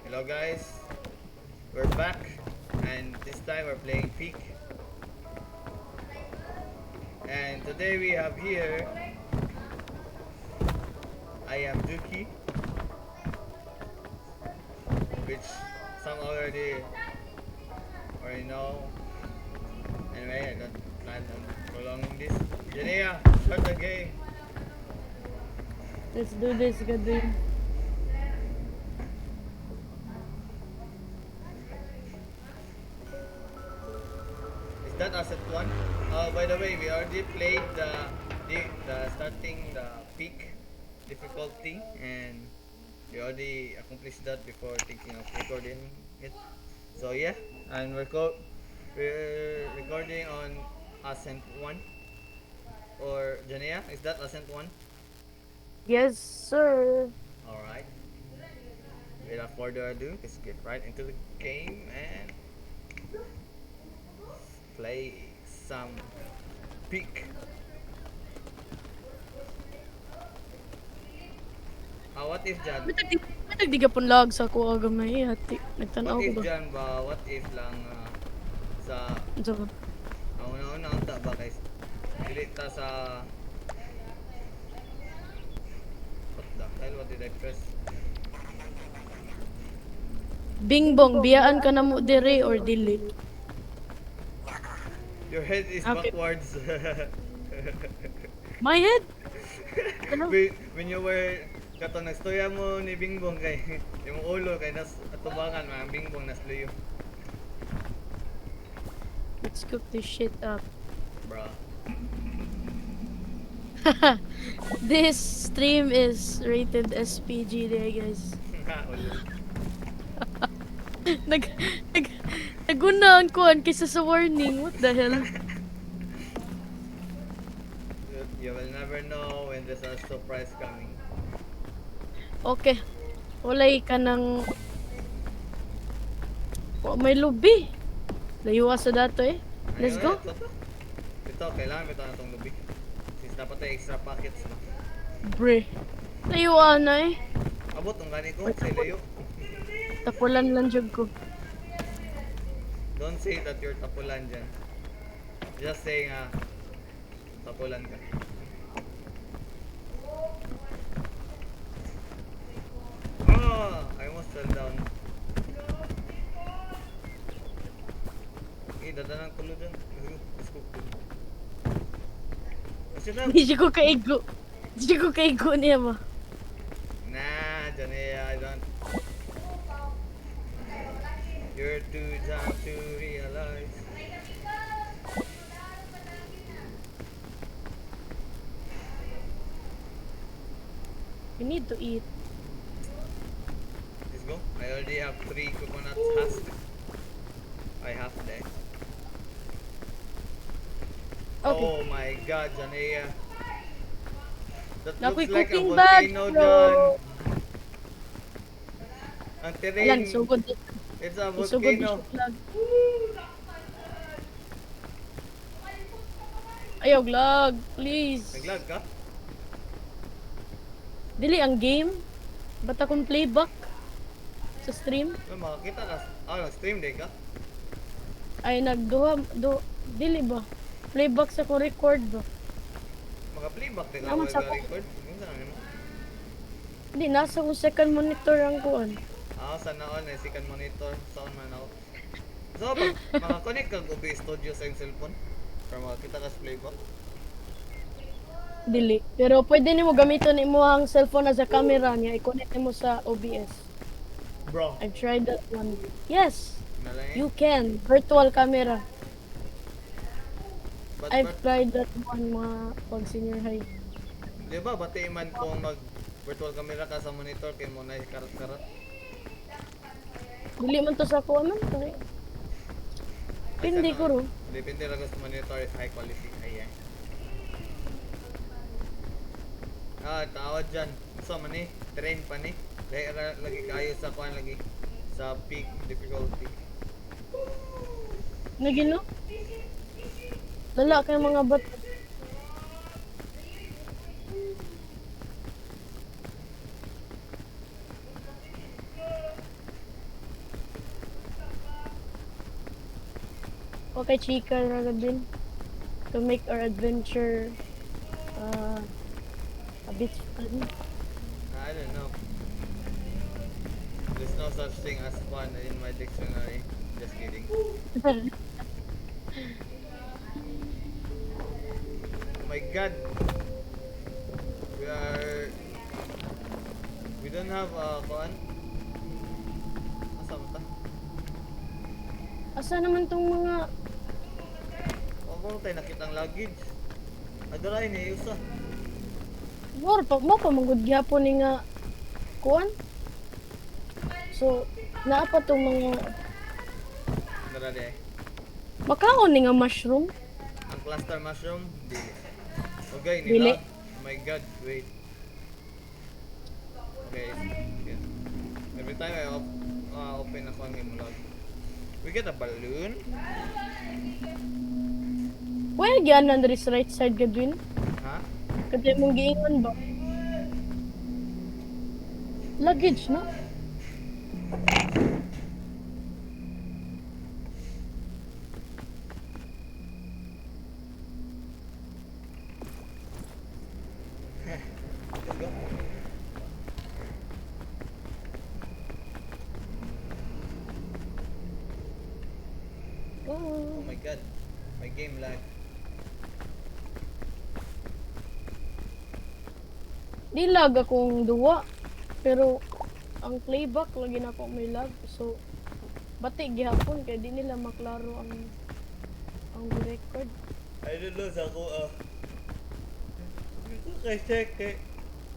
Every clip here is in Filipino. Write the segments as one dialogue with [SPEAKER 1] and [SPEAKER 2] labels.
[SPEAKER 1] Hello guys, we're back and this time we're playing Peak. And today we have here, I am Duki, which some already know. Anyway, I don't plan on prolonging this. Janea, start the game.
[SPEAKER 2] Let's do this, Gadwin.
[SPEAKER 1] Is that asset one? Oh, by the way, we already played the starting the peak difficulty, and we already accomplished that before thinking of recording it. So yeah, and we're recording on Ascent one or Janea. Is that Ascent one?
[SPEAKER 2] Yes, sir.
[SPEAKER 1] All right. Without further ado, let's get right into the game and play some peak. What if Jan?
[SPEAKER 2] Matag di ka pun lag sa ako gamay hati.
[SPEAKER 1] What
[SPEAKER 2] Nagtanaw ko
[SPEAKER 1] if
[SPEAKER 2] ba?
[SPEAKER 1] Jan ba? What if lang sa
[SPEAKER 2] Unsa ba?
[SPEAKER 1] ang una-una unta ba kay dili ta sa what the hell, what did I press?
[SPEAKER 2] Bingbong, biyaan ka na mo dire or dili.
[SPEAKER 1] Your head is
[SPEAKER 2] Okay.
[SPEAKER 1] backwards.
[SPEAKER 2] My head? Ano?
[SPEAKER 1] When you were katong nagstorya mo ni Bingbong kay yung ulo kay nas atubangan mga Bingbong nasluyo.
[SPEAKER 2] Let's cook this shit up.
[SPEAKER 1] Bro.
[SPEAKER 2] This stream is rated SPG there, guys.
[SPEAKER 1] Ulo.
[SPEAKER 2] nag nag nagunaan ko kaysa sa warning. What the hell?
[SPEAKER 1] You will never know when there's a surprise coming.
[SPEAKER 2] Okay. Walay ka ng may lubi. Layuwa sa dato eh. Let's go.
[SPEAKER 1] Ito, kailangan ito na itong lubi. Since dapat ay extra packets na.
[SPEAKER 2] Bre. Layuwa na eh.
[SPEAKER 1] Abot ang gani ko, say layo.
[SPEAKER 2] Tapulan lang jud ko.
[SPEAKER 1] Don't say that you're tapulan dyan. Just say nga, tapulan ka. Oh, I almost fell down. Okay, dadanang tulo dyan. Let's go. Kasi na.
[SPEAKER 2] Hindi siya ko kaigo. Hindi siya ko kaigo niya ba?
[SPEAKER 1] Nah, dyan I don't. You're too young to realize.
[SPEAKER 2] We need to eat.
[SPEAKER 1] Let's go. I already have 3 coconut husks. I have that.
[SPEAKER 2] Okay.
[SPEAKER 1] Oh my god, Janea. That
[SPEAKER 2] Nakoy
[SPEAKER 1] looks like a
[SPEAKER 2] cooking bag,
[SPEAKER 1] volcano,
[SPEAKER 2] bro.
[SPEAKER 1] John. Ang
[SPEAKER 2] Ayan,
[SPEAKER 1] terrain,
[SPEAKER 2] sugod.
[SPEAKER 1] it's a
[SPEAKER 2] Sugod
[SPEAKER 1] volcano.
[SPEAKER 2] vlog. Ayaw, vlog. Please.
[SPEAKER 1] Naglag ka?
[SPEAKER 2] Dili ang game. Ba't akong playback? Sa stream?
[SPEAKER 1] Makakita ka. Nag-stream din ka?
[SPEAKER 2] Ay, dili ba? Playback sa ko record ba?
[SPEAKER 1] Maka-playback din ka
[SPEAKER 2] Naman sa
[SPEAKER 1] mag-record. Minsan ano mo?
[SPEAKER 2] Hindi, nasa kong second monitor ang kuan.
[SPEAKER 1] Sa naon, second monitor. Saan man ako. So, pag makakonect ka OBS Studio sa yung cellphone, para makakita ka sa playback.
[SPEAKER 2] Dili. Pero pwede nimo gamiton imo ang cellphone as a camera niya. I-connect nimo sa OBS.
[SPEAKER 1] Bro.
[SPEAKER 2] I've tried that one. Yes,
[SPEAKER 1] Nalang
[SPEAKER 2] you can. Virtual camera.
[SPEAKER 1] But,
[SPEAKER 2] I've tried that one mga pag senior high.
[SPEAKER 1] di ba, bati man kung mag-virtual camera ka sa monitor, kay mo na karat-karat.
[SPEAKER 2] Dili man to sa kuha man. Pindi ko ro.
[SPEAKER 1] Depende lang sa monitor is high quality. Ayan. Tawad dyan. So, man eh. Train pa ni. Lagi kayo sa kuhan lagi. Sa peak difficulty.
[SPEAKER 2] Nagino? Lala kay mga bat. Okay, chika na din. To make our adventure uh, a bit fun.
[SPEAKER 1] I don't know. There's no such thing as fun in my dictionary. Just kidding. Oh my god. We are... We don't have a fun. Asa mo ta?
[SPEAKER 2] Asa naman tong mga...
[SPEAKER 1] Huwag mo tayo nakitang luggage. Adoray niya usa.
[SPEAKER 2] Mo pa manggod gyapon ni nga kuan. So, naa pa tong mga
[SPEAKER 1] Narade.
[SPEAKER 2] makaon ni nga mushroom.
[SPEAKER 1] Ang cluster mushroom, dili. Okay,
[SPEAKER 2] Dili.
[SPEAKER 1] nila. Oh my god, wait. Okay, yeah. Every time I open ako ang imulog. We get a balloon.
[SPEAKER 2] Well, gian na diri sa right side gadwin.
[SPEAKER 1] Ha?
[SPEAKER 2] Kasi mong giingon ba? Luggage, no?
[SPEAKER 1] Let's go. Oh my god. My game lag.
[SPEAKER 2] Di lag akong duwa. Pero ang playback lagi na ako may lag. So bati gihapon kay di nila maklaro ang record.
[SPEAKER 1] I don't know sa ako hindi ko kay check kay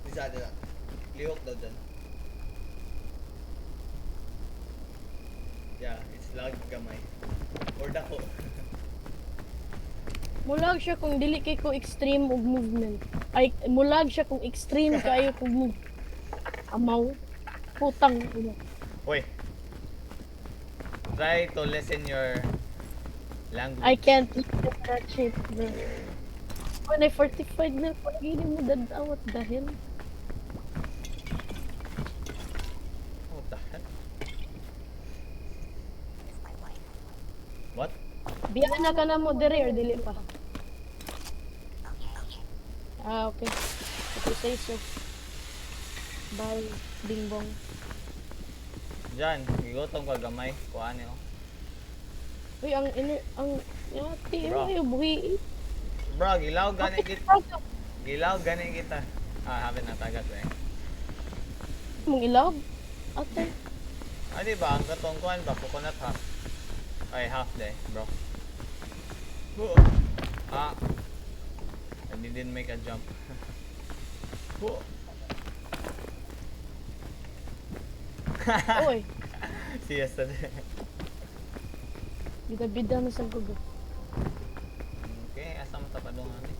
[SPEAKER 1] isa na. Liwak daw dyan. Yeah, it's lag gamay. Or dako.
[SPEAKER 2] Mulag siya kung dili kay ko extreme og movement. Ay mulag siya kung extreme kaayo kog move. Amaw. Putang ina.
[SPEAKER 1] Hoy. Try to listen your language.
[SPEAKER 2] I can't look at that shit, bro. When I 45 na pagini mo dadaw, what the hell?
[SPEAKER 1] What the heck? What?
[SPEAKER 2] Biyan na ka na mo dire or dili pa? Ah, okay. Okay, say so. Bye, Bing Bong.
[SPEAKER 1] Diyan, gigotong ka gamay. Kuhaan niyo.
[SPEAKER 2] Uy, ang yati,
[SPEAKER 1] Bro.
[SPEAKER 2] ay, buhi.
[SPEAKER 1] Bro, gilaw gani kita. Gilaw gani kita. Habit na tagat eh.
[SPEAKER 2] Mong ilaw? Ate.
[SPEAKER 1] Ah, di ba? Ang katong kuhan ba? Coconut half. Ay, half day, bro. Ah. I didn't make a jump.
[SPEAKER 2] Uy,
[SPEAKER 1] See yesterday.
[SPEAKER 2] bida-bida na sa gugo.
[SPEAKER 1] Okay, asa mo tapadungan eh.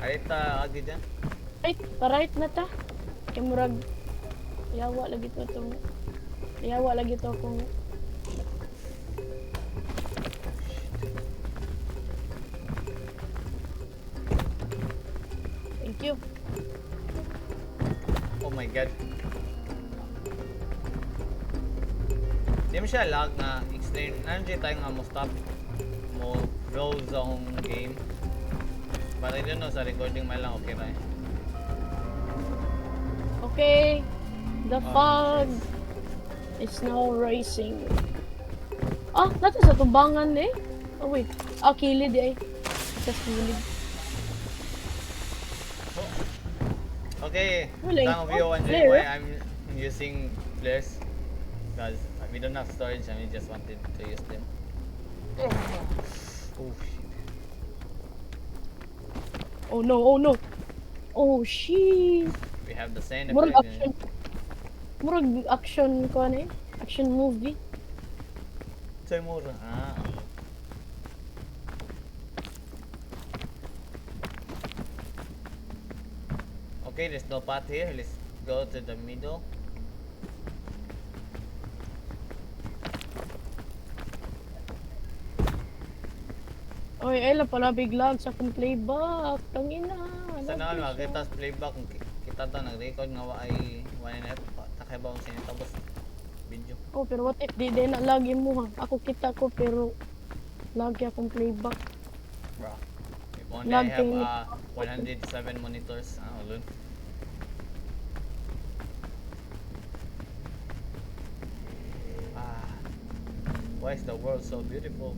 [SPEAKER 1] Arita agi dyan.
[SPEAKER 2] Right, pa-right na ta. Kaya murag, yawa lagi to itong, yawa lagi to kung, thank you.
[SPEAKER 1] Oh my god. Di mo siya lag na extreme. Nandiyan tayo nga mo stop. Mo roll zone game. But I don't know, sa recording man lang okay ba eh.
[SPEAKER 2] Okay, the
[SPEAKER 1] Oh,
[SPEAKER 2] fog is now rising. Ah, natin sa tumbangan eh. Oh wait, kilid eh. Just kilid.
[SPEAKER 1] Okay,
[SPEAKER 2] Wala
[SPEAKER 1] some of you
[SPEAKER 2] yung
[SPEAKER 1] wondering
[SPEAKER 2] flare.
[SPEAKER 1] why I'm using flares. Because we don't have storage and we just wanted to use them. Oh shit.
[SPEAKER 2] Oh no, oh no. Oh shit.
[SPEAKER 1] We have the same
[SPEAKER 2] Murag
[SPEAKER 1] effect.
[SPEAKER 2] action. Murag action ko ano eh. Action movie.
[SPEAKER 1] Say more. Ah. Okay, there's no path here. Let's go to the middle.
[SPEAKER 2] Oy, ay la pala biglag sa akong playback. Tangina.
[SPEAKER 1] Sa naman makita sa playback kung kita to nag-record nga wa ay wala na takay ba kung tapos video.
[SPEAKER 2] Oh, pero what if di na lagi mo ha? Ako kita ko pero Lagi akong playback.
[SPEAKER 1] Bro. If only I
[SPEAKER 2] Lag
[SPEAKER 1] have
[SPEAKER 2] kayo.
[SPEAKER 1] 107 monitors. Ulun. Ah, why is the world so beautiful?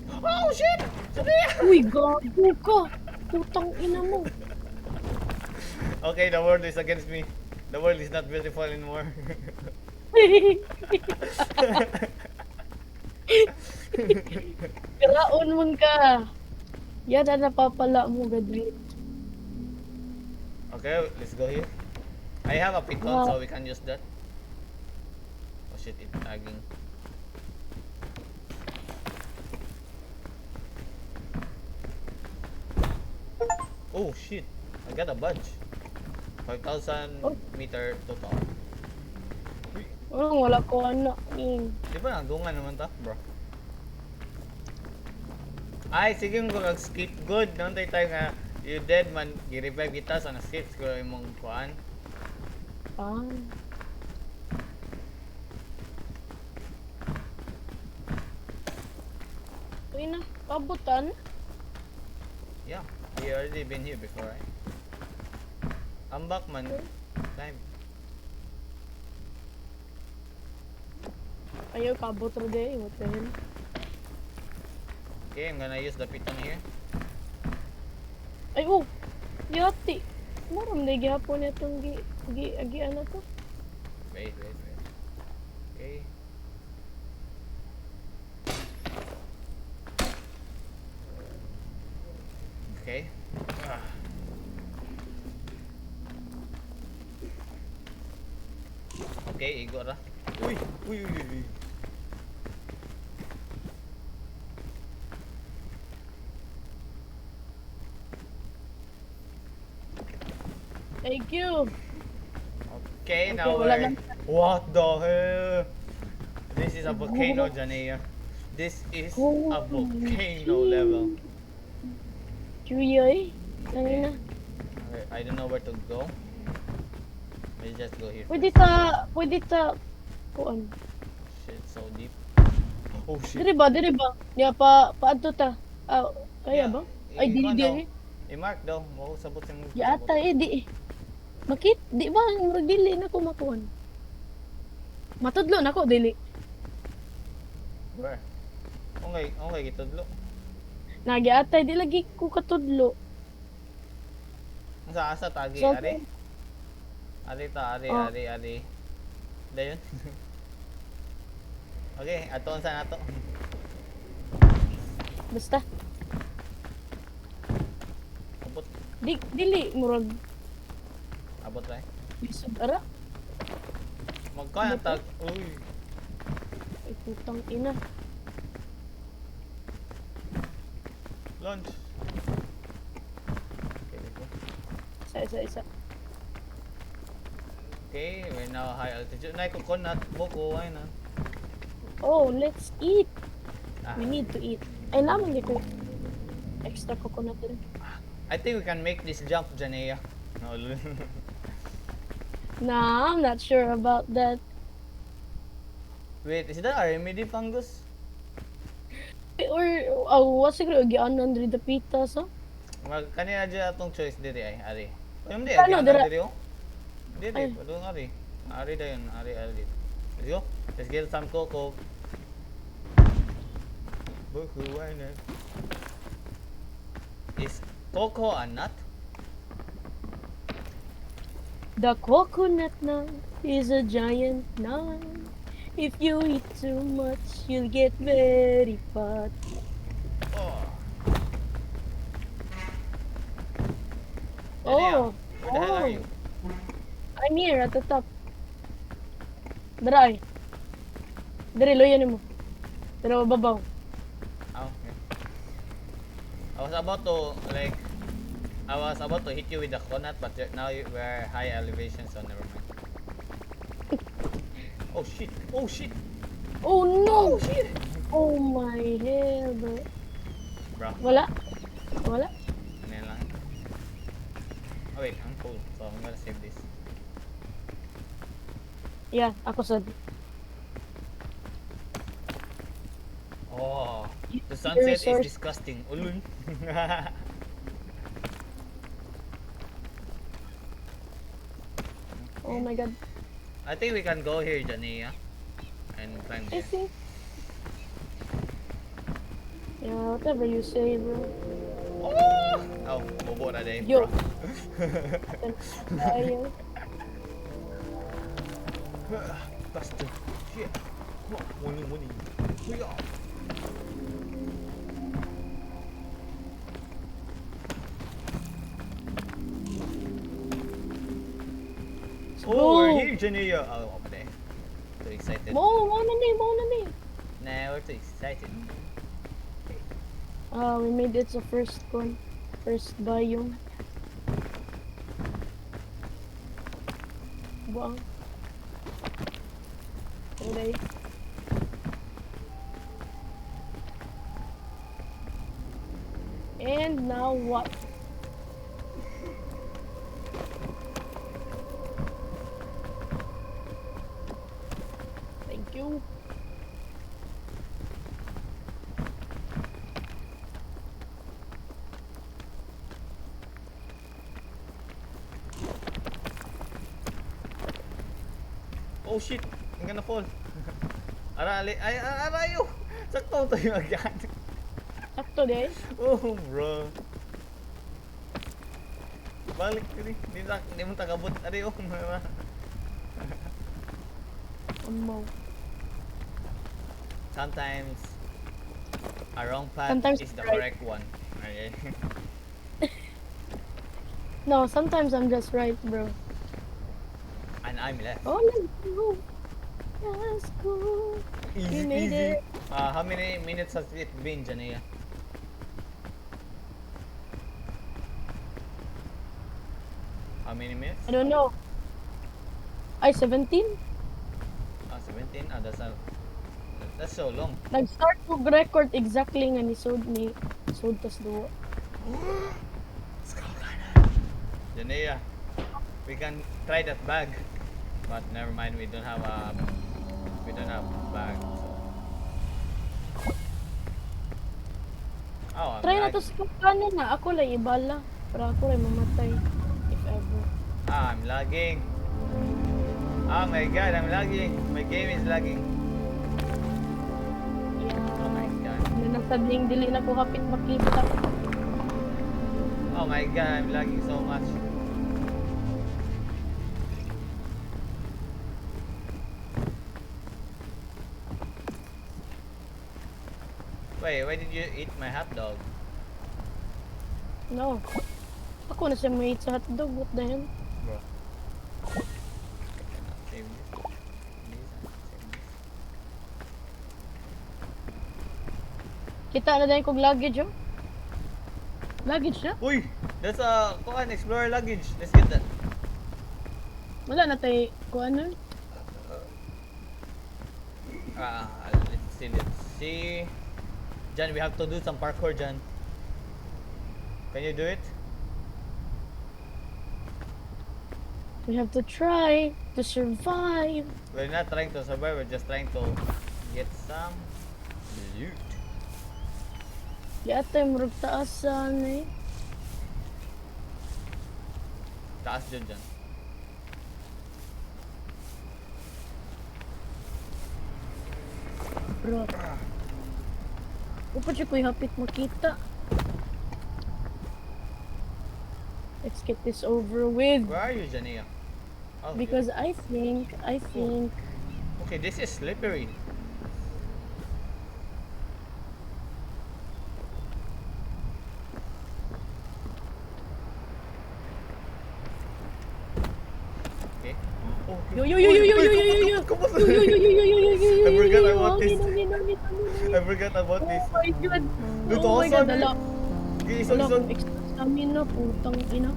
[SPEAKER 1] Oh shit! Sorry!
[SPEAKER 2] Uy, gago ka! Putang ina mo.
[SPEAKER 1] Okay, the world is against me. The world is not beautiful anymore.
[SPEAKER 2] Kiraon mong ka. Yan na napapala mo, gadri.
[SPEAKER 1] Okay, let's go here. I have a piton,
[SPEAKER 2] Wow.
[SPEAKER 1] so we can use that. Oh shit, it's lagging. Oh shit, I got a badge. 5,000
[SPEAKER 2] Oh.
[SPEAKER 1] meter total. Uy,
[SPEAKER 2] Wala ko anak.
[SPEAKER 1] di ba nagdungan naman ta, bro? Ay, sige kung nag-skip good. Nantay tayo nga, you dead man, i-revive kita sa na-skip ko imong kuan.
[SPEAKER 2] Ah. Uy na, pabutan.
[SPEAKER 1] Yeah, we already been here before, right? I'm back man. Time.
[SPEAKER 2] Ayaw kabot ro de, what the hell?
[SPEAKER 1] Okay, I'm gonna use the piton here.
[SPEAKER 2] Ay, oh! Yati! Maram na gihapon itong agian na to.
[SPEAKER 1] Wait. Okay. Okay. Ah. Okay, igo ra. Uy.
[SPEAKER 2] Thank you!
[SPEAKER 1] Okay, now
[SPEAKER 2] wala
[SPEAKER 1] we're...
[SPEAKER 2] lang.
[SPEAKER 1] What the hell? This is a volcano, Janea. This is
[SPEAKER 2] Oh,
[SPEAKER 1] a volcano level.
[SPEAKER 2] Cuyo eh. Tangina.
[SPEAKER 1] Okay, I don't know where to go. Let's just go here.
[SPEAKER 2] Pwede ta, kuan.
[SPEAKER 1] Shit, so deep. Oh shit.
[SPEAKER 2] Dire ba? Ya, paadto ta. Ah, kaya ba? Ay, dili.
[SPEAKER 1] I-mark daw. Mo sabot sa mga.
[SPEAKER 2] Ya ata eh, di eh. Bakit? Di ba? Murag dili na ko makuan. Matudlo na ko, dili.
[SPEAKER 1] Where? Okay, gitudlo.
[SPEAKER 2] Nagiatay, di lagi ko katudlo.
[SPEAKER 1] Sa asa tagi,
[SPEAKER 2] So,
[SPEAKER 1] ari? Ari. Dayon. Okay, aton sa nato.
[SPEAKER 2] Basta.
[SPEAKER 1] Abot.
[SPEAKER 2] Dili, murag.
[SPEAKER 1] Abot ra.
[SPEAKER 2] Bisod ara.
[SPEAKER 1] Magkano
[SPEAKER 2] Abot
[SPEAKER 1] tag? Uy.
[SPEAKER 2] Ay, putang ina.
[SPEAKER 1] Launch. Okay, let's go.
[SPEAKER 2] Isa.
[SPEAKER 1] Okay, we're now high altitude. Nay coconut buko ay na.
[SPEAKER 2] Oh, let's eat.
[SPEAKER 1] Ah,
[SPEAKER 2] We need to eat. Ay, naman di ko. Extra coconut din.
[SPEAKER 1] I think we can make this jump, Janea. No.
[SPEAKER 2] Nah, I'm not sure about that.
[SPEAKER 1] Wait, is that a remedy fungus?
[SPEAKER 2] Or, what's siguro, gianan diri the pita, so?
[SPEAKER 1] Mag kanina dyan atong choice diri ay ari. Ayun di,
[SPEAKER 2] Ano,
[SPEAKER 1] ano
[SPEAKER 2] dira?
[SPEAKER 1] diri oh. Diri,
[SPEAKER 2] Ay.
[SPEAKER 1] padung ari. Ari dayon, ari. Let's go. Let's get some cocoa. Buku why not? Is cocoa a nut?
[SPEAKER 2] The coconut nut is a giant nut. If you eat too much, you'll get very fat.
[SPEAKER 1] Oh.
[SPEAKER 2] Oh,
[SPEAKER 1] Janea, where the hell are
[SPEAKER 2] oh.
[SPEAKER 1] you?
[SPEAKER 2] I'm here at the top. Dara ay. Dere, loyan mo. Pero babaw.
[SPEAKER 1] Oh, okay. I was about to hit you with the coconut, but now we're high elevation, so never mind. Oh shit!
[SPEAKER 2] Oh no!
[SPEAKER 1] Oh shit!
[SPEAKER 2] Oh my hell, bro.
[SPEAKER 1] Bro,
[SPEAKER 2] Wala.
[SPEAKER 1] ano yan lang. Oh wait, I'm full, so I'm gonna save this.
[SPEAKER 2] Yeah, ako sad.
[SPEAKER 1] Oh, The sunset is
[SPEAKER 2] resource-
[SPEAKER 1] disgusting. Ulul.
[SPEAKER 2] Oh my god.
[SPEAKER 1] I think we can go here, Jania. And climb
[SPEAKER 2] I
[SPEAKER 1] there.
[SPEAKER 2] think. Yeah, whatever you say, bro.
[SPEAKER 1] Oh, bobo na din,
[SPEAKER 2] Yo.
[SPEAKER 1] bro.
[SPEAKER 2] Ayaw.
[SPEAKER 1] Faster. Shit. Money. Yeah. Oh, we're
[SPEAKER 2] Go.
[SPEAKER 1] here, Jania. Oh, apa deh. Too excited.
[SPEAKER 2] Mo na ni.
[SPEAKER 1] Nah, we're too excited.
[SPEAKER 2] We made it sa first biome. Buang. Okay. And now what? Thank you.
[SPEAKER 1] Oh shit, I'm gonna fall. Arayo! Sakto tayo agad.
[SPEAKER 2] Sakto din.
[SPEAKER 1] Oh, bro. Balik diri. Di mo tagabot. Arayo.
[SPEAKER 2] Amaw.
[SPEAKER 1] Sometimes a wrong path
[SPEAKER 2] Sometimes
[SPEAKER 1] is the
[SPEAKER 2] right.
[SPEAKER 1] correct one. Okay.
[SPEAKER 2] No, sometimes I'm just right, bro.
[SPEAKER 1] And I'm left.
[SPEAKER 2] Oh, let's go. Let's go.
[SPEAKER 1] Easy,
[SPEAKER 2] We made
[SPEAKER 1] easy.
[SPEAKER 2] it.
[SPEAKER 1] How many minutes has it been, Jania? How many minutes?
[SPEAKER 2] I don't know. Ay, 17?
[SPEAKER 1] 17? That's so long.
[SPEAKER 2] Nag-start ko record exactly nga ni Sod tas duwa.
[SPEAKER 1] Jania, we can try that bag. But never mind, we don't have bag. So. Oh, I'm
[SPEAKER 2] Try na
[SPEAKER 1] lag-
[SPEAKER 2] to sa kanan na. Ako lang ibala. Para ako lang mamatay. If ever.
[SPEAKER 1] I'm lagging. Oh my god, I'm lagging. My game is lagging.
[SPEAKER 2] Yeah.
[SPEAKER 1] Oh my god.
[SPEAKER 2] Nasabing dili na ko hapit makita.
[SPEAKER 1] Oh my god, I'm lagging so much. Wait, why did you eat my hot dog?
[SPEAKER 2] No. Ako na siya may sa hotdog. What the hell?
[SPEAKER 1] Bro. Save this. Save this.
[SPEAKER 2] Kita na din kong luggage, oh. Luggage na?
[SPEAKER 1] Uy! That's a explorer luggage. Let's get that.
[SPEAKER 2] Wala na tayo kung ano.
[SPEAKER 1] Let's see. Jan, we have to do some parkour, Jan. Can you do it?
[SPEAKER 2] We have to try to survive.
[SPEAKER 1] We're not trying to survive, we're just trying to get some loot.
[SPEAKER 2] Yata yung murag taasan eh.
[SPEAKER 1] Taas dyan, Jan.
[SPEAKER 2] Bro. Upo siya ko'y hapit makita. Let's get this over with.
[SPEAKER 1] Where are you, Jania? Oh,
[SPEAKER 2] Because I think,
[SPEAKER 1] okay, this is slippery. Okay. Oh,
[SPEAKER 2] yo yo yo yo yo yo yo yo yo
[SPEAKER 1] Come on,
[SPEAKER 2] yo yo yo yo yo yo yo yo
[SPEAKER 1] I forgot
[SPEAKER 2] yo,
[SPEAKER 1] about this.
[SPEAKER 2] hangin.
[SPEAKER 1] I forgot about this.
[SPEAKER 2] Oh my god.
[SPEAKER 1] Luto
[SPEAKER 2] Oh my
[SPEAKER 1] ako,
[SPEAKER 2] god,
[SPEAKER 1] son.
[SPEAKER 2] dala.
[SPEAKER 1] Okay,
[SPEAKER 2] Wala
[SPEAKER 1] isog.
[SPEAKER 2] akong extra stamina, putang ina.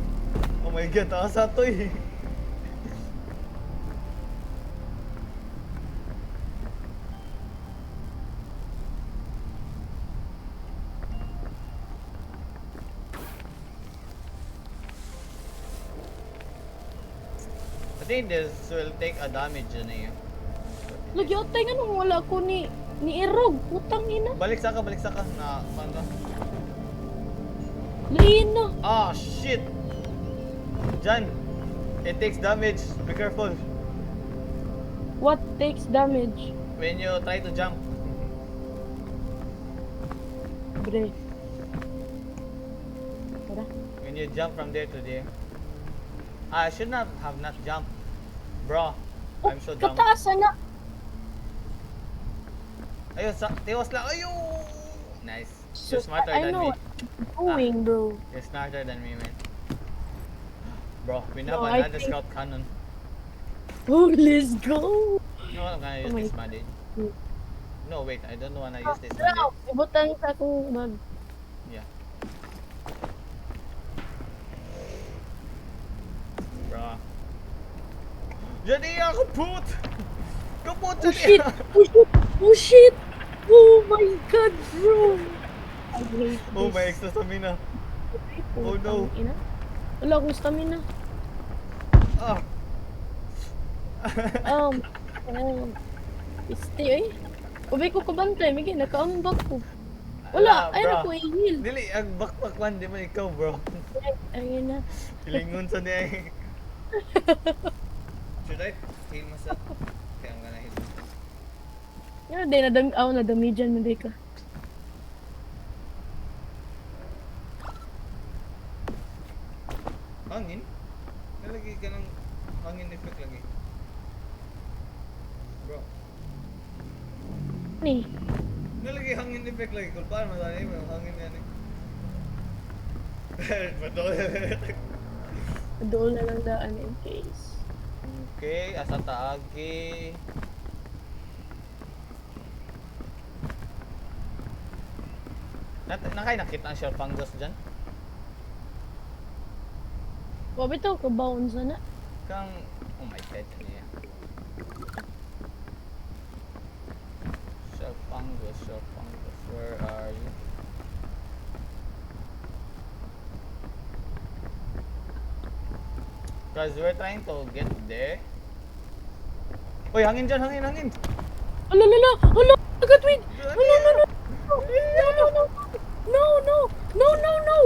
[SPEAKER 1] Oh my god, taas ato eh. I think this will take a damage, Jania.
[SPEAKER 2] Lagi atay nga nung wala ko ni Ni Irog, putang ina.
[SPEAKER 1] Balik sa ka. Na, ano?
[SPEAKER 2] Lain na.
[SPEAKER 1] Ah, shit! Jan, it takes damage. Be careful.
[SPEAKER 2] What takes damage?
[SPEAKER 1] When you try to jump.
[SPEAKER 2] Bre. Tara.
[SPEAKER 1] When you jump from there to there. I should not have not jumped. Bro, I'm so dumb.
[SPEAKER 2] Kataasan na.
[SPEAKER 1] Ayun, tiwas lang. Ayun! Nice. You're
[SPEAKER 2] So,
[SPEAKER 1] smarter
[SPEAKER 2] I
[SPEAKER 1] than
[SPEAKER 2] know
[SPEAKER 1] me.
[SPEAKER 2] what I'm doing, bro.
[SPEAKER 1] You're smarter than me, man. Bro, we have
[SPEAKER 2] No, I
[SPEAKER 1] another
[SPEAKER 2] think-
[SPEAKER 1] scout cannon.
[SPEAKER 2] Oh, let's go.
[SPEAKER 1] You know what, I'm gonna use
[SPEAKER 2] Oh my
[SPEAKER 1] this bandage.
[SPEAKER 2] God.
[SPEAKER 1] No, wait, I don't wanna use this
[SPEAKER 2] Tara,
[SPEAKER 1] bandage.
[SPEAKER 2] ibutan sa akong bag.
[SPEAKER 1] Yeah. Bro. Jadi ako put! Kaput
[SPEAKER 2] Oh shit! Oh shit! Oh shit! Oh my god, bro! I hate this.
[SPEAKER 1] Oh, my extra stamina. Oh, no.
[SPEAKER 2] Putang ina. Wala akong stamina.
[SPEAKER 1] Ah.
[SPEAKER 2] Um, Isti eh. Ubay ko kabantay, may nakaambak ko. Wala,
[SPEAKER 1] Ala,
[SPEAKER 2] ay
[SPEAKER 1] bro.
[SPEAKER 2] na ko i-heal.
[SPEAKER 1] Dili, ang backpack man, di man ikaw, bro.
[SPEAKER 2] Ayun na.
[SPEAKER 1] Hilingon sa niya eh. Should I heal myself? Okay, I'm gonna heal myself.
[SPEAKER 2] Yan, di, nadamijan mo di ka.
[SPEAKER 1] Hangin? Nalagay ka ng hangin effect lagi. Bro.
[SPEAKER 2] Ni,
[SPEAKER 1] Nalagay hangin effect lagi. Kung paano matali mo yung hangin yan eh. Patol.
[SPEAKER 2] doon na lang daan in case.
[SPEAKER 1] Okay, asa taagi. Nakay nakita ang shell fungus dyan?
[SPEAKER 2] Wabi to, kabaon sana.
[SPEAKER 1] Kang, oh my god, niya. Shell fungus, where are you? Cause we're trying to get there. Uy, hangin dyan, hangin!
[SPEAKER 2] Ala, ala, ala, agatwin! No, no, no, no! No, no, no! No, no! No, no, no!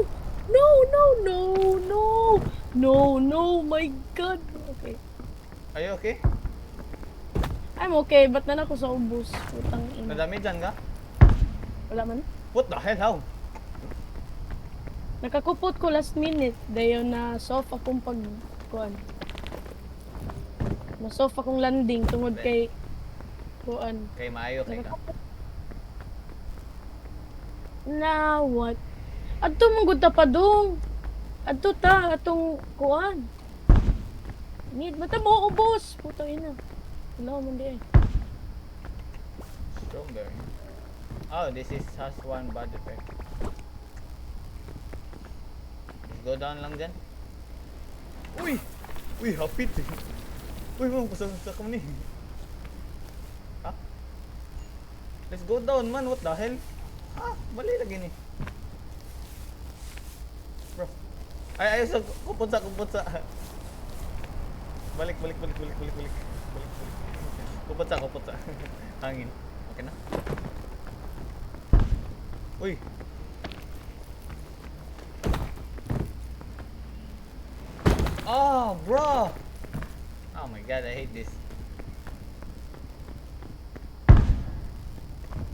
[SPEAKER 2] No, no, no, no! No, no, my god! Okay.
[SPEAKER 1] Are you okay?
[SPEAKER 2] I'm okay, ba't na ako sa ubos? Putang ina.
[SPEAKER 1] Nadami dyan ka?
[SPEAKER 2] Wala man.
[SPEAKER 1] What the hell, how?
[SPEAKER 2] Nakakupot ko last minute. Dayon na soft akong kuan. Na soft akong landing tungod kay kuan.
[SPEAKER 1] Kay maayo kay ka.
[SPEAKER 2] Na what? Adto mong gud ta pa dong. Adto ta atong kuan. Need mata mo ubos. Puto ina. Wala man di.
[SPEAKER 1] Strawberry. Oh, this has one bad effect. Let's go down lang dyan. Uy! Uy, hapit eh. Uy, mo, pasang-sak mo ni. Ha? Let's go down man, what the hell? Ha? Bali lagi ni. Bro. Ay, ayos, kupot sa. Balik. Kupot sa. Hangin. Okay na? Uy! Oh, bro! Oh my god, I hate this.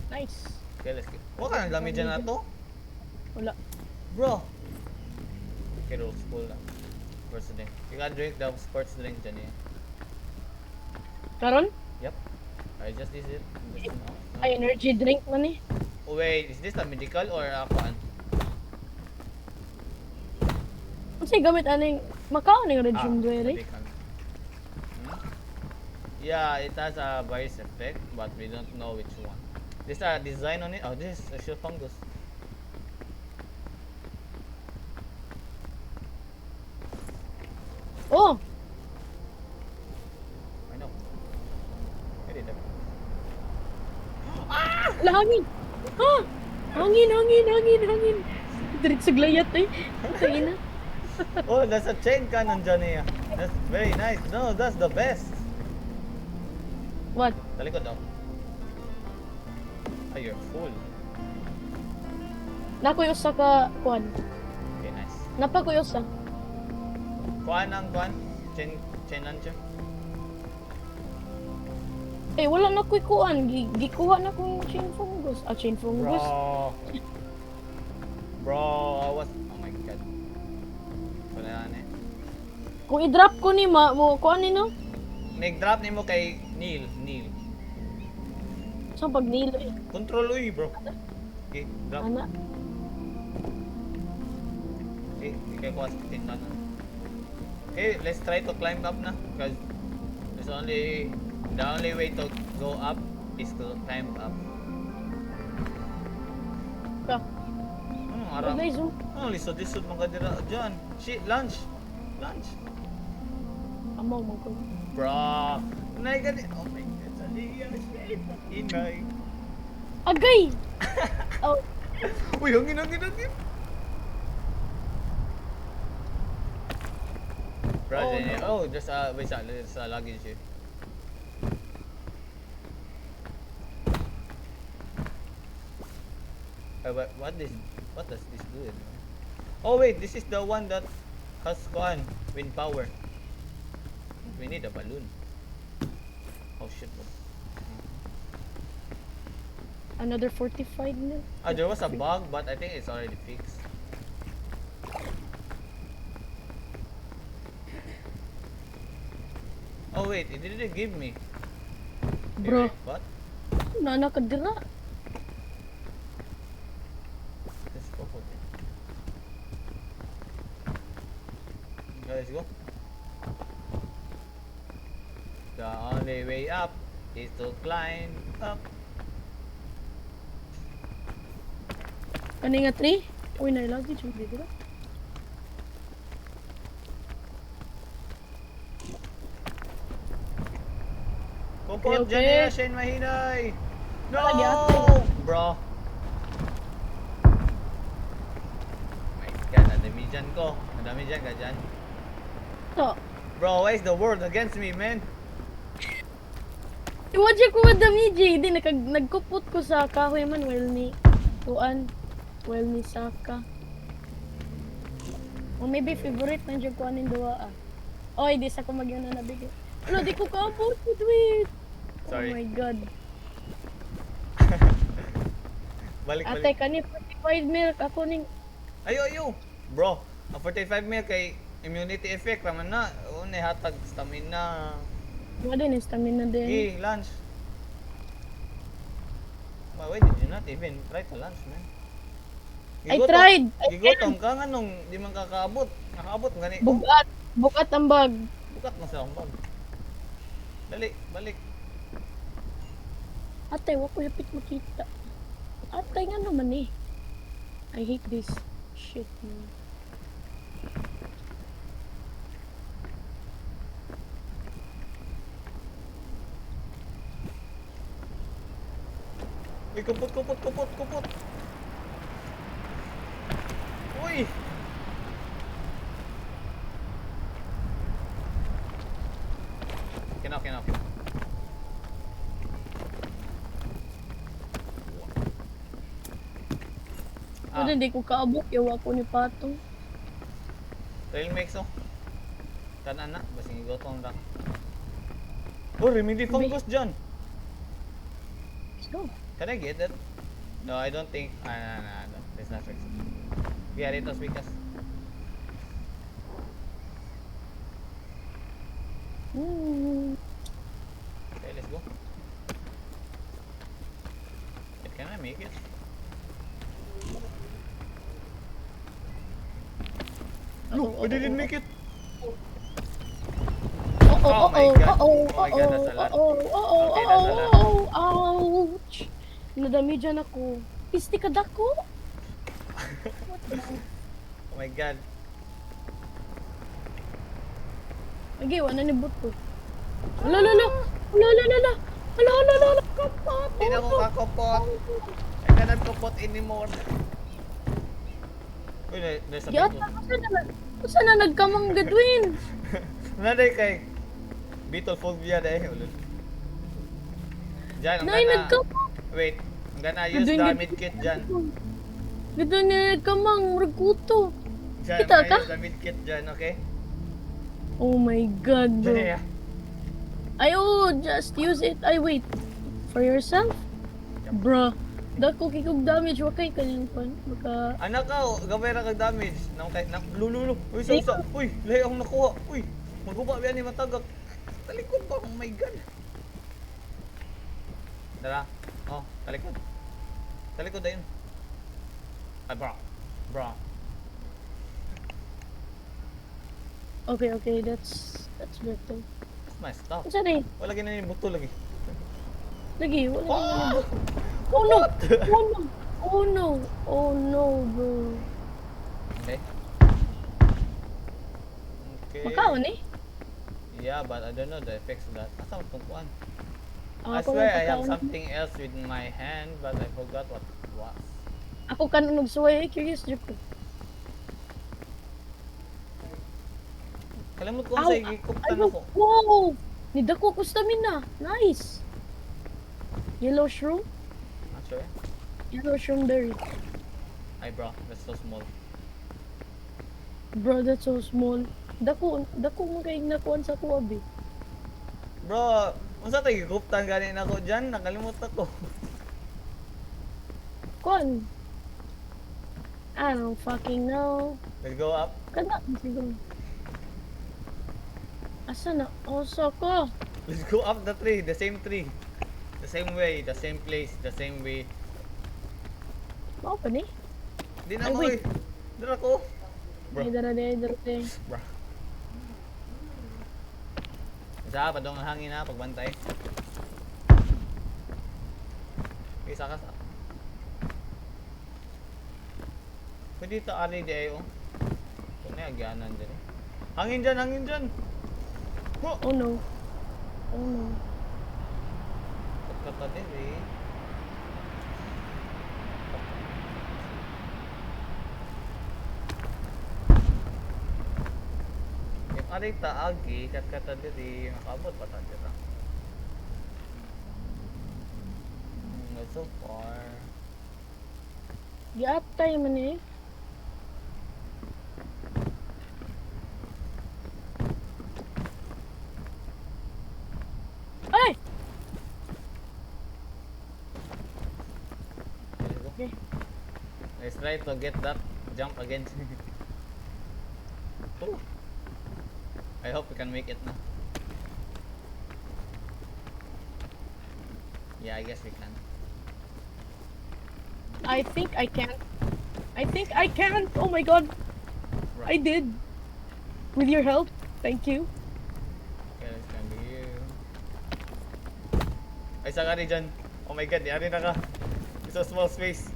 [SPEAKER 2] Nice.
[SPEAKER 1] Okay, let's go. Huwag ka nang damage dyan na to.
[SPEAKER 2] Wala.
[SPEAKER 1] Bro! Okay, rules full lang. First drink. You gotta drink the sports drink dyan eh.
[SPEAKER 2] Karon?
[SPEAKER 1] Yep. I just did it. No.
[SPEAKER 2] Ay energy drink man eh.
[SPEAKER 1] Oh, wait, is this a medical or a kuan?
[SPEAKER 2] Kasi gamit aning makaon ning Regime Dwelling.
[SPEAKER 1] medical. Yeah, it has a virus effect, but we don't know which one. There's a design on it. Oh, this is a shell fungus.
[SPEAKER 2] Oh,
[SPEAKER 1] I know. Get it.
[SPEAKER 2] lahangin. Ha? Hangin. Diretso glayat eh. Putang ina.
[SPEAKER 1] Oh, there's a chain cannon dyan eh. That's very nice. No, that's the best.
[SPEAKER 2] What?
[SPEAKER 1] Talikod daw. Oh, you're full.
[SPEAKER 2] Nakoy usa ka kuan.
[SPEAKER 1] Okay, nice.
[SPEAKER 2] Napakoy usa.
[SPEAKER 1] Kuan ang kuan? Chain launcher?
[SPEAKER 2] Eh wala na koy kuan. Gikuha na kong chain fungus. Ah, chain fungus.
[SPEAKER 1] Bro, I was... Oh my god. Wala na eh.
[SPEAKER 2] Kung i-drop ko ni mo kuan ni no?
[SPEAKER 1] Nag-drop ni mo kay Neil.
[SPEAKER 2] Sa pag nilo eh.
[SPEAKER 1] Control uy, bro. Okay, drop.
[SPEAKER 2] Ana.
[SPEAKER 1] Okay, ikaw ko astin na. Okay, let's try to climb up na. Because the only way to go up is to climb up.
[SPEAKER 2] Ka.
[SPEAKER 1] Arang.
[SPEAKER 2] Wala zoom.
[SPEAKER 1] Oh, lisod mga dira dyan. Shit, lunch.
[SPEAKER 2] Amaw mo ko.
[SPEAKER 1] Bro. Nay gani. Oh my god, saliya. Shit. Inay.
[SPEAKER 2] Agay. Oh,
[SPEAKER 1] Uy, hangin. Bro, there's a luggage here. What does this do? Oh wait, this is the one that has wind power. We need a balloon. Oh shit.
[SPEAKER 2] another 45 na.
[SPEAKER 1] There was a bug, but I think it's already fixed. Oh wait, it didn't give me.
[SPEAKER 2] Bro.
[SPEAKER 1] Wait, what?
[SPEAKER 2] Nana ka dira.
[SPEAKER 1] Let's go for it. Okay, let's go. The only way up is to climb up.
[SPEAKER 2] Kani nga 3? Uy, nailagi siya dito.
[SPEAKER 1] Kupot,
[SPEAKER 2] Okay.
[SPEAKER 1] dyan na Shane Mahinay! No!
[SPEAKER 2] Lagi ate.
[SPEAKER 1] Bro! My god, nadamijan ko. Nadamijan ka dyan.
[SPEAKER 2] To.
[SPEAKER 1] Bro, why is the world against me, man?
[SPEAKER 2] Iwadya ko madami, J. Di, nagkupot ko sa kahoy man. Well ni Saka. O maybe favorite nandiyan ko aning duwa ah. Oy, di sa ko magyan na nabigay. Ano, di ko kaabot. Wait.
[SPEAKER 1] Sorry.
[SPEAKER 2] Oh my god.
[SPEAKER 1] Balik.
[SPEAKER 2] Ate, kani 45 milk. Ako ning...
[SPEAKER 1] Ayo. Bro, ang 45 mil kay immunity effect raman na. Unay hatag stamina.
[SPEAKER 2] Wala din, stamina din.
[SPEAKER 1] Okay, lunch. Why did you not even try to lunch, man?
[SPEAKER 2] I tried.
[SPEAKER 1] Gigotom ka nga nung di man kakaabot. Nakaabot gani.
[SPEAKER 2] Bukat ang bag.
[SPEAKER 1] Bukat mo sa bag. Dali, balik.
[SPEAKER 2] Ate, wako hapit makita. Ate, nga naman eh. I hate this shit, man.
[SPEAKER 1] Uy, kupot. Uy! Kinok.
[SPEAKER 2] Pero hindi ko kaabot. Yawa ko ni Patong.
[SPEAKER 1] Trail mix oh. Kanan na, basing igotong ra. Oh, remedy fungus dyan.
[SPEAKER 2] So,
[SPEAKER 1] Can I get it? No, I don't think. No. It's not fixed. Get it, because. Okay, let's go. Wait, can I make it? No, I didn't make it. Oh my God. Oh my God, that's a lot. Okay, that's a lot.
[SPEAKER 2] Ouch! Nadami dyan ako. Pisti ka dako?
[SPEAKER 1] Oh my God.
[SPEAKER 2] Okay, wala ni buto. Ala. Kapot!
[SPEAKER 1] Hindi na ko kakupot. I cannot kupot anymore. Uy, there's a big
[SPEAKER 2] Yata, kusa na nagkamang gadwin?
[SPEAKER 1] Naday kay Beetle phobia dahil. Diyan ang
[SPEAKER 2] Nay,
[SPEAKER 1] kana.
[SPEAKER 2] nagkamang.
[SPEAKER 1] Wait, I'm gonna use
[SPEAKER 2] Doing
[SPEAKER 1] the
[SPEAKER 2] it.
[SPEAKER 1] medkit dyan.
[SPEAKER 2] Gito ni kamang raguto.
[SPEAKER 1] Dyan,
[SPEAKER 2] Kita
[SPEAKER 1] I'm
[SPEAKER 2] ka?
[SPEAKER 1] gonna use the medkit dyan, okay?
[SPEAKER 2] Oh my god,
[SPEAKER 1] Dyan
[SPEAKER 2] bro.
[SPEAKER 1] ya.
[SPEAKER 2] Ayo, just use it. Ay, wait. For yourself?
[SPEAKER 1] Yep.
[SPEAKER 2] Bro. Dako kikog damage. Wakay kanyang pan. Baka...
[SPEAKER 1] Anak ka, gabay ra kag damage. Lululu. Uy, sa. Uy, lahi akong nakuha. Uy, maguba ba ni matagak. Talikod ba? Oh my god. Dara. Oh, talikod. Talikod ayun. Ay, bro. Bro.
[SPEAKER 2] Okay, that's better.
[SPEAKER 1] That's my stuff.
[SPEAKER 2] Ano na eh?
[SPEAKER 1] Wala gina ni buto lagi.
[SPEAKER 2] Lagi, wala na
[SPEAKER 1] Oh!
[SPEAKER 2] Oh no! Oh no! Oh no! Oh no, bro.
[SPEAKER 1] Okay. Okay.
[SPEAKER 2] Makaon eh?
[SPEAKER 1] Yeah, but I don't know the effects of that. Asa mo itong kuhan? I
[SPEAKER 2] Ako
[SPEAKER 1] swear
[SPEAKER 2] lang
[SPEAKER 1] I have
[SPEAKER 2] pagkaon.
[SPEAKER 1] something else with my hand, but I forgot what it was.
[SPEAKER 2] Ako kanon nagsuway. Curious joke ko.
[SPEAKER 1] Kalimut ko
[SPEAKER 2] Ow!
[SPEAKER 1] sa ikikuptan
[SPEAKER 2] Ay,
[SPEAKER 1] ako.
[SPEAKER 2] wow! Nidako ko stamina. Nice! Yellow shroom?
[SPEAKER 1] Not sure.
[SPEAKER 2] Yellow shroom berry.
[SPEAKER 1] Ay bro, that's so small.
[SPEAKER 2] Bro, that's so small. Dako mo kay nakuan sa kuwabi.
[SPEAKER 1] Bro, unsa tayo ikikuptan ganin ako dyan? Nakalimut ako.
[SPEAKER 2] Kuan? I don't fucking know.
[SPEAKER 1] Let's go up.
[SPEAKER 2] Kada, siguro. Asa na? Oso ko.
[SPEAKER 1] Let's go up the tree, the same tree. The same way, the same place, the same way.
[SPEAKER 2] Mao pa ni?
[SPEAKER 1] Di na
[SPEAKER 2] Ay,
[SPEAKER 1] ako
[SPEAKER 2] wait.
[SPEAKER 1] eh. Dira ko. Bro.
[SPEAKER 2] Ay, dara de.
[SPEAKER 1] Bro. Isa pa dong ang hangin na pagbantay. Isa ka sa. Pwede ito ari di ayo. Kung na agyanan din. Hangin dyan. Ho!
[SPEAKER 2] Oh no. Oh no.
[SPEAKER 1] Pagkata din eh. Yung ari taagi, katkata din eh. Makabot pa tayo dito. Not so far.
[SPEAKER 2] Giatay man eh. Ay!
[SPEAKER 1] Let's go.
[SPEAKER 2] Okay.
[SPEAKER 1] Let's try to get that jump again. Oh. I hope we can make it now. Yeah, I guess we can.
[SPEAKER 2] I think I can. Oh my god.
[SPEAKER 1] Bro.
[SPEAKER 2] I did. With your help. Thank you.
[SPEAKER 1] Okay, it's gonna be you. Ay, isa ka rin dyan. Oh my god, yari na ka. It's a small space.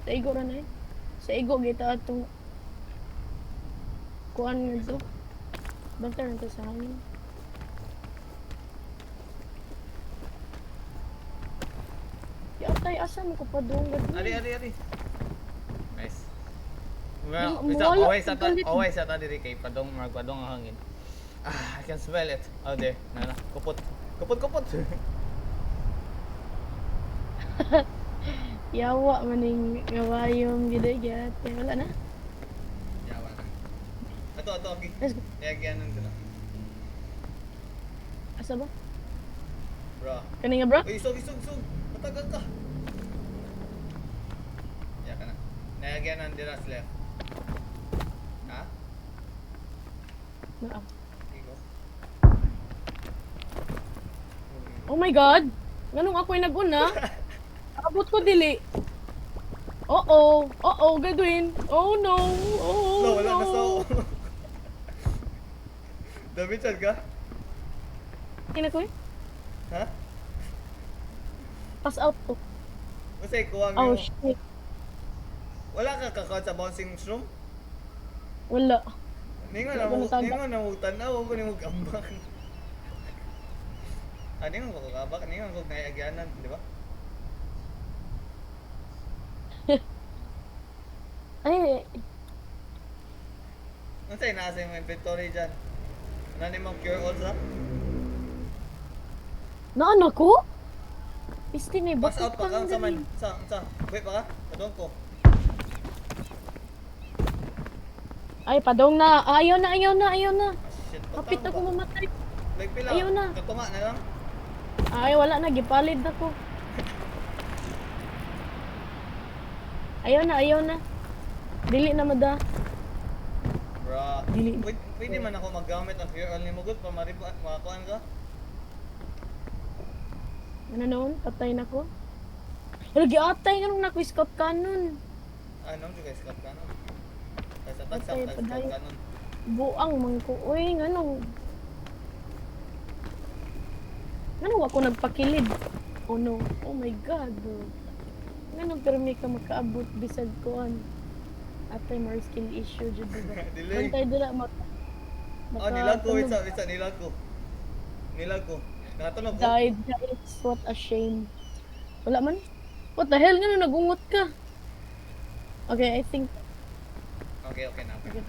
[SPEAKER 2] Sa igo ra na eh. Sa igo kita atong kuan nga to. Basta rin to sa hangin. Yatay, asa mo ko pa doon?
[SPEAKER 1] Ari. Nice.
[SPEAKER 2] Yung
[SPEAKER 1] Well,
[SPEAKER 2] wala
[SPEAKER 1] always sa ta diri kay padong magpadong ang hangin. Ah, I can smell it. Oh, there. Nana, kupot.
[SPEAKER 2] Yawa maning ngawayom gid gyat. Wala na.
[SPEAKER 1] Yawa na. Ato, okay.
[SPEAKER 2] Let's go.
[SPEAKER 1] Yagyanan ko na.
[SPEAKER 2] Asa ba?
[SPEAKER 1] Bro.
[SPEAKER 2] Kani nga bro?
[SPEAKER 1] Uy, sug. Matagal ka. Ya ka na. Nayagyanan dira sa left. Ha?
[SPEAKER 2] Naa.
[SPEAKER 1] Igo.
[SPEAKER 2] Oh my god. Nganong ako'y nag-una? Abot ko dili. Oo, Gadwin. Oh no. Oh
[SPEAKER 1] No, wala na
[SPEAKER 2] no.
[SPEAKER 1] sa David, saan ka?
[SPEAKER 2] Kina ko eh.
[SPEAKER 1] Ha?
[SPEAKER 2] Pass out to.
[SPEAKER 1] Kasi kuwang
[SPEAKER 2] Oh
[SPEAKER 1] yung...
[SPEAKER 2] shit.
[SPEAKER 1] Wala ka kakawad sa bouncing room?
[SPEAKER 2] Wala.
[SPEAKER 1] Ningon
[SPEAKER 2] Wala ko natanda.
[SPEAKER 1] na mo tanaw ko ni mo gambak. Ningon ko gambak, ningon ko nayagyanan, di ba?
[SPEAKER 2] Ay,
[SPEAKER 1] Ano sa'yo nasa yung inventory dyan? Ano ni mong cure all sa?
[SPEAKER 2] naan ako? Piste na,
[SPEAKER 1] Pass
[SPEAKER 2] bakit
[SPEAKER 1] out pa ka,
[SPEAKER 2] pang
[SPEAKER 1] sa man.
[SPEAKER 2] galing?
[SPEAKER 1] Sa. Wait pa ka? Padong ko.
[SPEAKER 2] Ay, padong na. Ayaw na, ayaw na, ayaw na.
[SPEAKER 1] Shit,
[SPEAKER 2] Kapit
[SPEAKER 1] patang
[SPEAKER 2] ako
[SPEAKER 1] ba?
[SPEAKER 2] mamatay.
[SPEAKER 1] Like pila.
[SPEAKER 2] Ayaw na.
[SPEAKER 1] Katunga na lang.
[SPEAKER 2] Ay, wala na, gipalid ako. Ayaw na, ayaw na. Dili na mada.
[SPEAKER 1] Bra.
[SPEAKER 2] Dili.
[SPEAKER 1] Wait, pwede man ako maggamit ang Fear All ni Mugot para makakuan ka?
[SPEAKER 2] Ano noon? Patay na ko. Wala, giatay nga nung nakwiscot kanon.
[SPEAKER 1] Ano juga Scott Cannon? Sa tagsa
[SPEAKER 2] Patay,
[SPEAKER 1] Scott
[SPEAKER 2] patay.
[SPEAKER 1] Cannon.
[SPEAKER 2] Buang man ko. Uy, nganong... Nganong ako nagpakilid? Oh no. Oh my God. Nganong pero may ka makaabot bisag koan. Atay more skill issue jud diba?
[SPEAKER 1] Delay.
[SPEAKER 2] Bantay dila
[SPEAKER 1] Oh, nilag ko. Wait, nilag ko. Nilag ko. Nakatunog ko.
[SPEAKER 2] died, guys. What a shame. Wala man. What the hell? Nga nagungot ka? Okay, I think...
[SPEAKER 1] Okay, okay na.
[SPEAKER 2] Okay.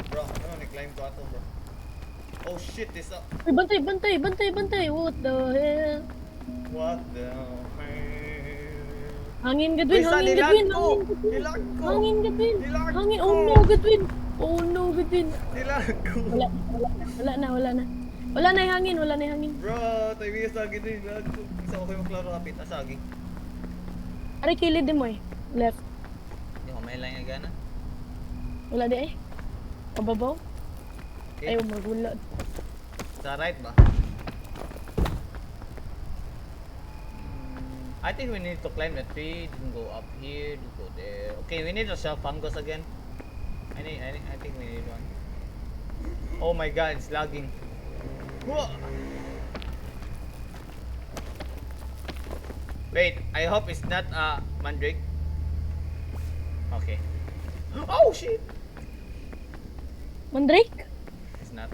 [SPEAKER 1] Bro, ano ni-climb ko ato, bro? Oh shit, this up.
[SPEAKER 2] Ay, bantay, bantay, bantay, bantay. What the hell?
[SPEAKER 1] What the hell?
[SPEAKER 2] Hangin, Gadwin,
[SPEAKER 1] Wait, sa
[SPEAKER 2] hangin,
[SPEAKER 1] nilag
[SPEAKER 2] Gadwin,
[SPEAKER 1] ko!
[SPEAKER 2] hangin, Gadwin.
[SPEAKER 1] Nilag ko!
[SPEAKER 2] Hangin, Gadwin.
[SPEAKER 1] Nilag
[SPEAKER 2] Hangin,
[SPEAKER 1] ko!
[SPEAKER 2] oh no, Gadwin. Oh no, Gadwin.
[SPEAKER 1] Nilag ko!
[SPEAKER 2] Wala, wala na, wala na. Wala na yung hangin, wala na yung hangin.
[SPEAKER 1] Bro, tayo bigas lagi din. Nilag ko. Isa ko kayo maklaro kapit. Asagi.
[SPEAKER 2] Aray, kilid din mo eh. Left.
[SPEAKER 1] Hindi ko may lang yung gana.
[SPEAKER 2] Wala di eh. Pababaw.
[SPEAKER 1] Okay.
[SPEAKER 2] Ayaw, magula.
[SPEAKER 1] Sa right ba? I think we need to climb the tree, then go up here, then go there. Okay, we need to sell fungus again. I think we need one. Oh my god, it's lagging. Whoa! Wait, I hope it's not mandrake. Okay. Oh shit!
[SPEAKER 2] Mandrake?
[SPEAKER 1] It's not.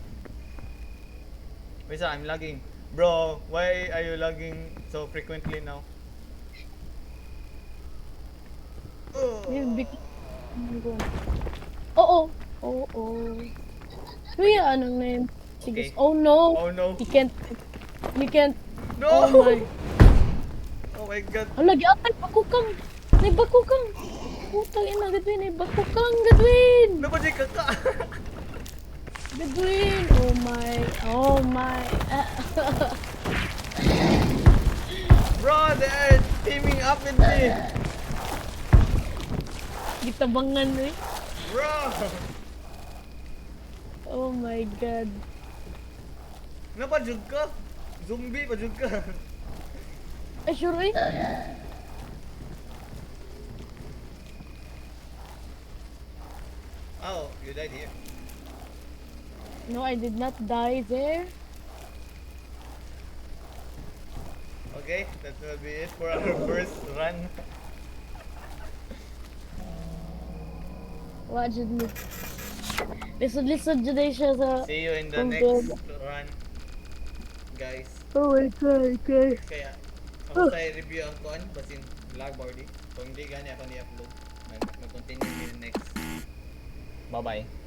[SPEAKER 1] Wait, sir, I'm lagging. Bro, why are you lagging so frequently now?
[SPEAKER 2] Oo. Oo. Kuya, anong name? Sige.
[SPEAKER 1] Okay.
[SPEAKER 2] Oh no.
[SPEAKER 1] Oh no.
[SPEAKER 2] You can't. You can't.
[SPEAKER 1] No!
[SPEAKER 2] Oh my.
[SPEAKER 1] Oh my god.
[SPEAKER 2] Hala, giatay. Bakukang. May bakukang. Putang ina, Gadwin. May bakukang, Gadwin.
[SPEAKER 1] Nabadi ka ka!
[SPEAKER 2] Gadwin. Oh my. Oh my.
[SPEAKER 1] Bro, they're teaming up with me!
[SPEAKER 2] Gitabangan eh.
[SPEAKER 1] Bro!
[SPEAKER 2] Oh my God.
[SPEAKER 1] Napajug ka? Zombie, pajug ka.
[SPEAKER 2] Ay, sure eh.
[SPEAKER 1] Oh, you died here.
[SPEAKER 2] No, I did not die there.
[SPEAKER 1] Okay, that will be it for our first run.
[SPEAKER 2] What did me? Lisod dyan siya sa...
[SPEAKER 1] See you in the
[SPEAKER 2] Okay.
[SPEAKER 1] next run, guys.
[SPEAKER 2] Oh my God, okay.
[SPEAKER 1] Kaya, ako tayo review ang kuan, basin lag already. Kung hindi gani ako ni-upload, mag-continue in the next. Bye-bye.